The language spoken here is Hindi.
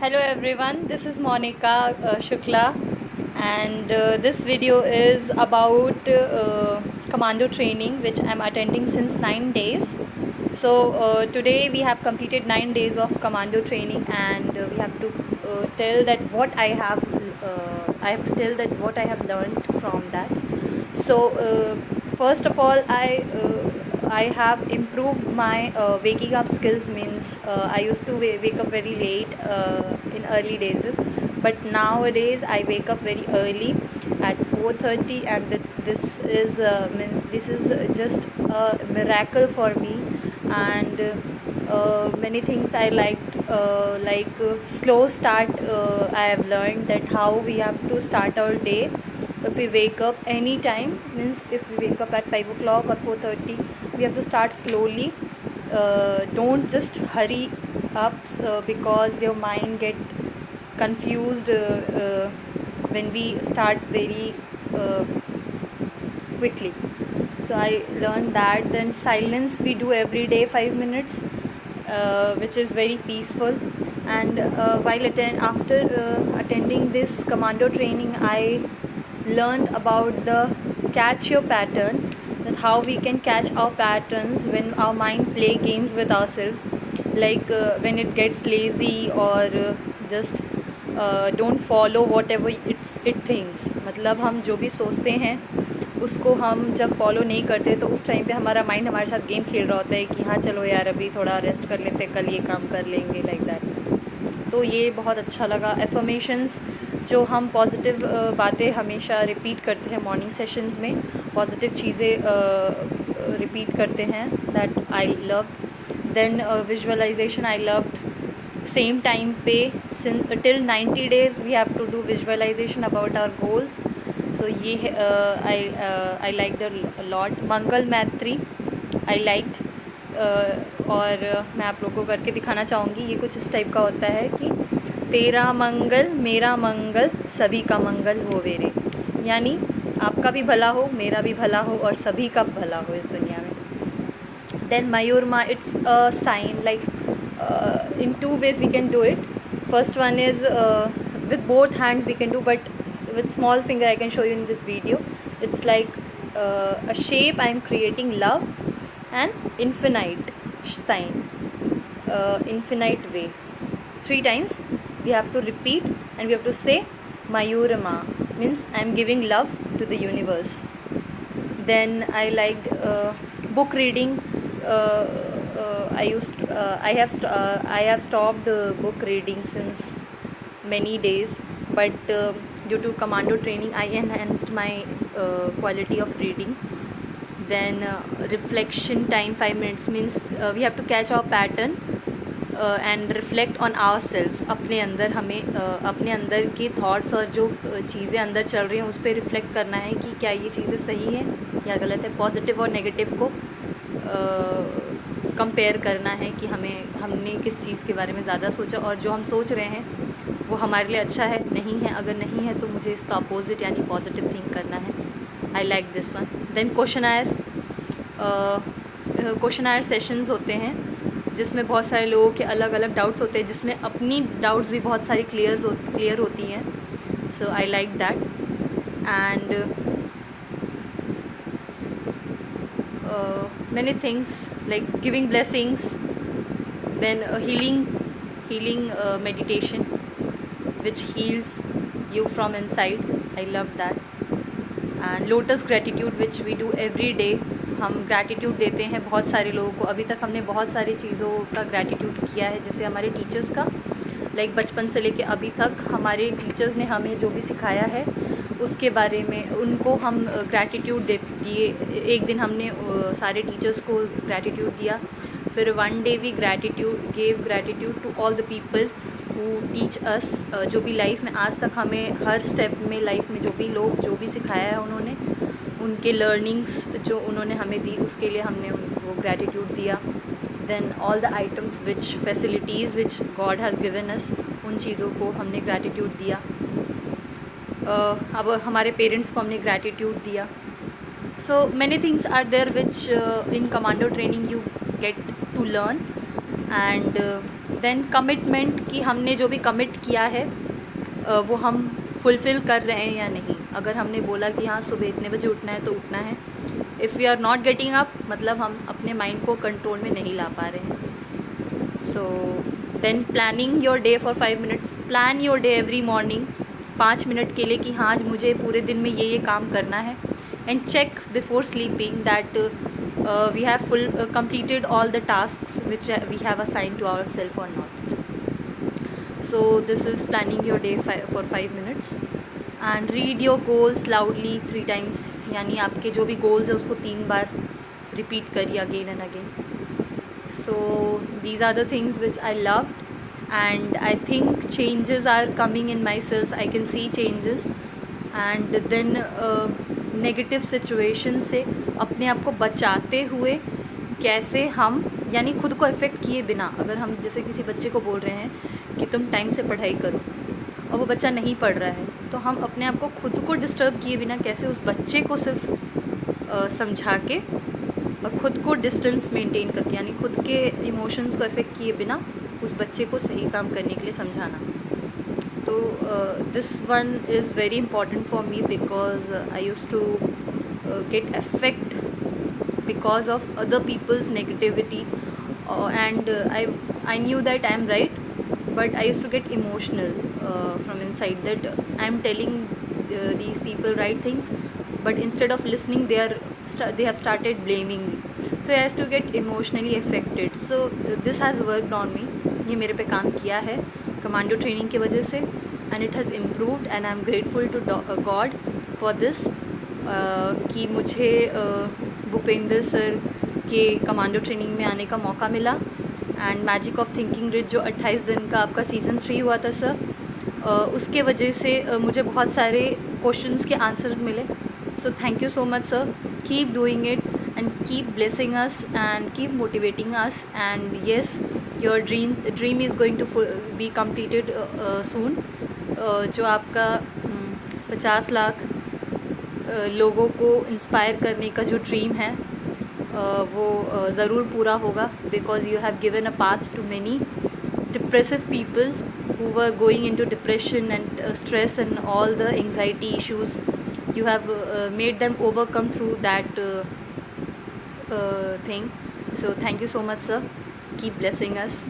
Hello everyone, this is Monica Shukla, and this video is about commando training which I am attending since 9 days. So today we have completed 9 days of commando training, and we have to tell that what I have to tell that what I have learned from that. So first of all, I have improved my waking up skills. Means I used to wake up very late in early days, but nowadays I wake up very early at 4:30, and this is means this is just a miracle for me. And many things I liked, slow start. I have learned that how we have to start our day. If we wake up any time, means if we wake up at 5 o'clock or 4:30, we have to start slowly. Don't just hurry up because your mind get confused when we start very quickly. So I learned that. Then silence we do every day 5 minutes, which is very peaceful. And after attending this commando training, I learned about the catch your pattern, that how we can catch our patterns when our mind play games with ourselves, like when it gets lazy, or just don't follow whatever it thinks. मतलब हम जो भी सोचते हैं उसको हम जब फॉलो नहीं करते तो उस टाइम पे हमारा माइंड हमारे साथ गेम खेल रहा होता है कि हाँ चलो यार अभी थोड़ा रेस्ट कर लेते, कल ये काम कर लेंगे, लाइक दैट. तो ये बहुत अच्छा लगा. एफर्मेशंस, जो हम पॉजिटिव बातें हमेशा रिपीट करते हैं मॉर्निंग सेशंस में, पॉजिटिव चीज़ें रिपीट करते हैं, that I love. Then visualization I love. Same time पे since till 90 days we have to do visualization about our goals. So ये I like the lot. Mangal Maitri I liked. और मैं आप लोगों को करके दिखाना चाहूँगी. ये कुछ इस टाइप का होता है कि तेरा मंगल मेरा मंगल सभी का मंगल हो वेरे, यानी आपका भी भला हो, मेरा भी भला हो, और सभी का भला हो इस दुनिया में. देन मयूरमा, it's a sign, like in two ways we can do it. First one is with both hands we can do, but with small finger I can show you in this video. It's like a shape I am creating love and infinite sign, infinite way. 3 times we have to repeat, and we have to say Mayurama, means I am giving love to the universe. Then I liked book reading. I have stopped book reading since many days, but due to commando training I enhanced my quality of reading. Then reflection time 5 minutes, means we have to catch our pattern and reflect on our sales. अपने अंदर हमें अपने अंदर के थाट्स और जो चीज़ें अंदर चल रही हैं उस पर रिफ्लेक्ट करना है कि क्या ये चीज़ें सही हैं या गलत है. पॉजिटिव और नेगेटिव को कंपेयर करना है कि हमने किस चीज़ के बारे में ज़्यादा सोचा, और जो हम सोच रहे हैं वो हमारे लिए अच्छा है नहीं है. अगर नहीं है तो मुझे इसका अपोजिट यानी पॉजिटिव थिंक करना है. I like this one. Then question sessions होते हैं जिसमें बहुत सारे लोगों के अलग अलग डाउट्स होते हैं, जिसमें अपनी डाउट्स भी बहुत सारी क्लियर होती हैं. So I like that. And many things like giving blessings. Then healing meditation which heals you from inside. I love that. And lotus gratitude which we do every day. हम ग्रैटिट्यूड देते हैं बहुत सारे लोगों को. अभी तक हमने बहुत सारी चीज़ों का ग्रैटिट्यूड किया है, जैसे हमारे टीचर्स का, लाइक बचपन से लेके अभी तक हमारे टीचर्स ने हमें जो भी सिखाया है उसके बारे में उनको हम ग्रैटिट्यूड दिए. एक दिन हमने सारे टीचर्स को ग्रैटिट्यूड दिया. फिर one day we gave gratitude to all the people who teach us. जो भी लाइफ में आज तक हमें हर स्टेप में लाइफ में जो भी लोग जो भी सिखाया है उन्होंने, उनके लर्निंग्स जो उन्होंने हमें दी उसके लिए हमने उनको ग्रैटिट्यूड दिया. Then all the items which facilities which God has given us, उन चीज़ों को हमने ग्रैटिट्यूड दिया. अब हमारे पेरेंट्स को हमने ग्रैटिट्यूड दिया. So many things are there which in commando training you get to learn. And then commitment, कि हमने जो भी कमिट किया है वो हम फुलफ़िल कर रहे हैं या नहीं. अगर हमने बोला कि हाँ सुबह इतने बजे उठना है तो उठना है. If we are not getting up, मतलब हम अपने माइंड को कंट्रोल में नहीं ला पा रहे हैं. So then planning your day for 5 minutes. Plan your day every morning 5 minute के लिए कि हाँ आज मुझे पूरे दिन में ये काम करना है. And check before sleeping that we have full completed all the tasks which we have assigned to ourselves or not. So this is planning your day for 5 minutes. And read your goals loudly 3 times. यानी आपके जो भी गोल्स है उसको 3 बार रिपीट करिए again and again. So these are the things which I loved, and I think changes are coming in myself. I can see changes. And then negative situation से अपने आप को बचाते हुए कैसे हम, यानी खुद को इफ़ेक्ट किए बिना, अगर हम जैसे किसी बच्चे को बोल रहे हैं कि तुम टाइम से पढ़ाई करो और वो बच्चा नहीं पढ़ रहा है, तो हम अपने आप को खुद को डिस्टर्ब किए बिना कैसे उस बच्चे को सिर्फ समझा के और ख़ुद को डिस्टेंस मेंटेन करके, यानी खुद के इमोशंस को इफ़ेक्ट किए बिना उस बच्चे को सही काम करने के लिए समझाना. तो this one is very important for me because I use to get affect because of other people's negativity, and I knew that I am right, but I used to get emotional from inside that I am telling these people right things, but instead of listening they have started blaming me. So I used to get emotionally affected. So this has worked on me. ये मेरे पे काम किया है कमांडो ट्रेनिंग की वजह से, and it has improved, and I am grateful to God for this. कि मुझे भूपेंद्र सर के कमांडो ट्रेनिंग में आने का मौका मिला. And magic of thinking rich जो 28 दिन का आपका सीज़न 3 हुआ था सर, उसके वजह से मुझे बहुत सारे क्वेश्चंस के आंसर्स मिले. So thank you so much sir. Keep doing it and keep blessing us and keep motivating us. And yes, your dream is going to be completed soon. जो आपका 50 लाख लोगों को इंस्पायर करने का जो ड्रीम है वो ज़रूर पूरा होगा, because you have given a path to many depressive peoples who were going into depression and stress and all the anxiety issues. You have made them overcome through that thing. So thank you so much sir. Keep blessing us.